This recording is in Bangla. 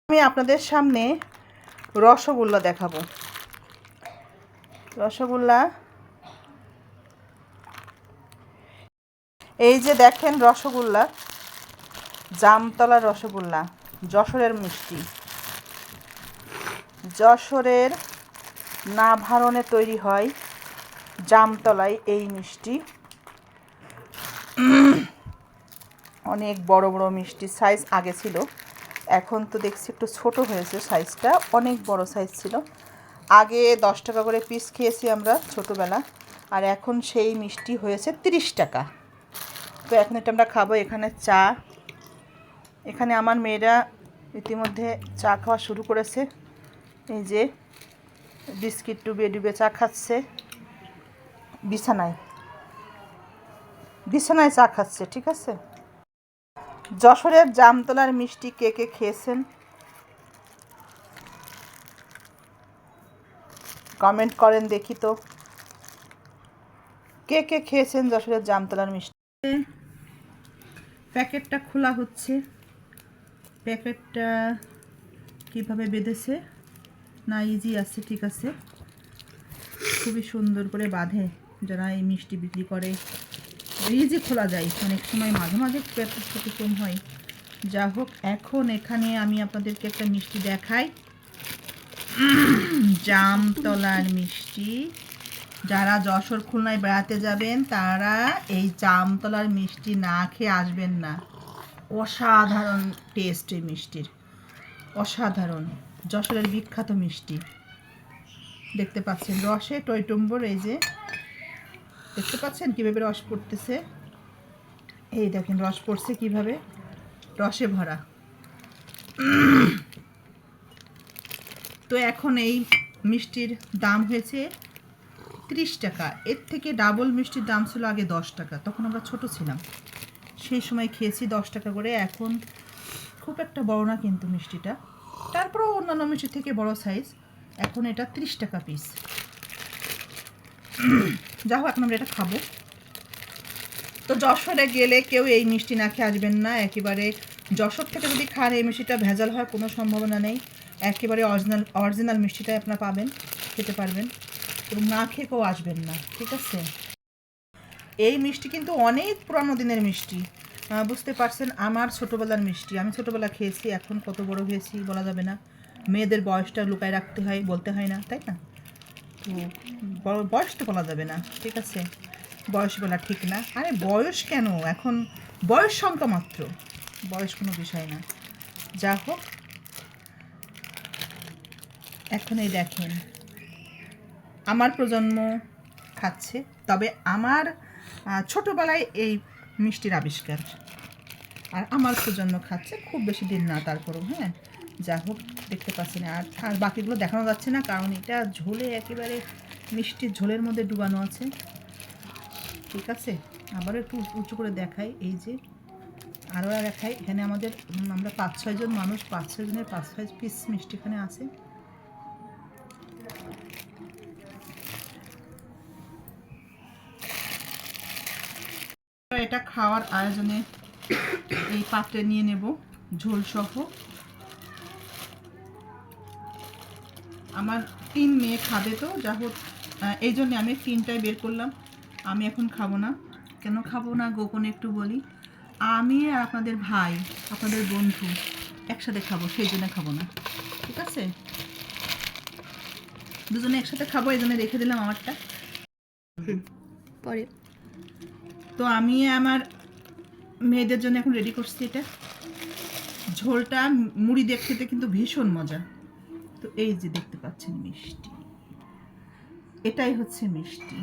আমি আপনাদের সামনে রসগোল্লা দেখাবো। রসগোল্লা এই যে দেখেন, রসগোল্লা জামতলার রসগোল্লা, যশোরের মিষ্টি, যশোরের নাভারণে তৈরি হয় জামতলায় এই মিষ্টি। অনেক বড় বড় মিষ্টি সাইজ আগে ছিল, এখন তো দেখছি একটু ছোট হয়েছে সাইজটা, অনেক বড় সাইজ ছিল। আগে 10 টাকা করে পিস খেয়েছি আমরা ছোটোবেলা, আর এখন সেই মিষ্টি হয়েছে 30 টাকা। তো এখন এটা আমরা খাবো। এখানে চা, এখানে আমার মেয়েরা ইতিমধ্যে চা খাওয়া শুরু করেছে। এই যে বিস্কিট ডুবে ডুবে চা খাচ্ছে, বিছানায় চা খাচ্ছে। ঠিক আছে, যশোরের জামতলার মিষ্টি কে কে খেয়েছেন কমেন্ট করেন দেখি তো, কে কে খেয়েছেন যশোরের জামতলার মিষ্টি। প্যাকেটটা খোলা হচ্ছে, প্যাকেটটা কিভাবে বেঁধেছে না, ইজি আছে, ঠিক আছে, খুবই সুন্দর করে বাঁধে যারা এই মিষ্টি বিক্রি করে। ইজি খোলা যায়, অনেক সময় মাঝে মাঝে প্যাকেট কম হয়। যা হোক, এখন এখানে আমি আপনাদেরকে একটা মিষ্টি দেখাই, জামতলার মিষ্টি। যারা যশোর খুলনায় বেড়াতে যাবেন তারা এই জামতলার মিষ্টি না খেয়ে আসবেন না। অসাধারণ টেস্ট এই মিষ্টির, অসাধারণ। যশোরের বিখ্যাত মিষ্টি, দেখতে পাচ্ছেন রসে টইটুম্বর। এই যে দেখতে পাচ্ছেন কীভাবে রস পড়তেছে, এই দেখেন রস পড়ছে কীভাবে, রসে ভরা। তো এখন এই মিষ্টির দাম হয়েছে 30 টাকা। এর থেকে ডাবল মিষ্টির দাম ছিল আগে 10 টাকা, তখন আমরা ছোট ছিলাম, সেই সময় খেয়েছি 10 টাকা করে। এখন খুব একটা বড় না কিন্তু মিষ্টিটা, তারপরেও অন্যান্য মিষ্টির থেকে বড় সাইজ। এখন এটা 30 টাকা পিস। যা হোক, এখন আমরা এটা খাবো। তো যশোরে গেলে কেউ এই মিষ্টি না খেয়ে আসবেন না। একেবারে যশোর থেকে যদি খান এই মিষ্টিটা ভেজাল হয় কোনো সম্ভাবনা নেই, একেবারে অরিজিনাল মিষ্টিটাই আপনারা পাবেন, খেতে পারবেন, এবং না খেয়ে কেউ আসবেন না। ঠিক আছে, এই মিষ্টি কিন্তু অনেক পুরানো দিনের মিষ্টি, বুঝতে পারছেন, আমার ছোটোবেলার মিষ্টি। আমি ছোটোবেলা খেয়েছি, এখন কত বড় হয়েছি বলা যাবে না। মেয়েদের বয়সটা লুকায় রাখতে হয়, বলতে হয় না, তাই না? তো বয়স তো বলা যাবে না, ঠিক আছে, বয়স বলা ঠিক না। আরে বয়স কেন, এখন বয়স সংখ্যা মাত্র, বয়স কোনো বিষয় না। যা হোক, এখন এই দেখেন আমার প্রজন্ম খাচ্ছে, তবে আমার ছোটোবেলায় এই মিষ্টির আবিষ্কার, আর আমার প্রজন্ম খাচ্ছে, খুব বেশি দিন না তারপরেও। হ্যাঁ, যা হোক, দেখতে পাচ্ছি না, আর বাকিগুলো দেখানো যাচ্ছে না, কারণ এটা ঝোলে একেবারে মিষ্টির ঝোলের মধ্যে ডুবানো আছে। ঠিক আছে, আবারও একটু উঁচু করে দেখাই, এই যে আরও দেখাই। এখানে আমরা 5-6 জন মানুষ, 5-6 জনের 5-6 পিস মিষ্টি এখানে আছে। এটা খাওয়ার আয়োজনে এই পাত্রে নিয়ে নেব ঝোল সহ। আমার 3 মেয়ে খাবে, তো যা হোক, এই জন্য আমি 3টাই বের করলাম। আমি এখন খাবো না। কেন খাবো না গোপনে একটু বলি, আমি আর আপনাদের ভাই, আপনাদের বন্ধু একসাথে খাবো, সেই জন্য খাবো না। ঠিক আছে, দুজনে একসাথে খাবো, এই জন্য রেখে দিলাম আমারটা পরে। তো আমি আমার মেয়েদের জন্য এখন রেডি করছি এটা। ঝোলটা মুড়ি দিয়ে খেতে কিন্তু ভীষণ মজা। তো এই যে দেখতে পাচ্ছেন মিষ্টি, এটাই হচ্ছে মিষ্টি।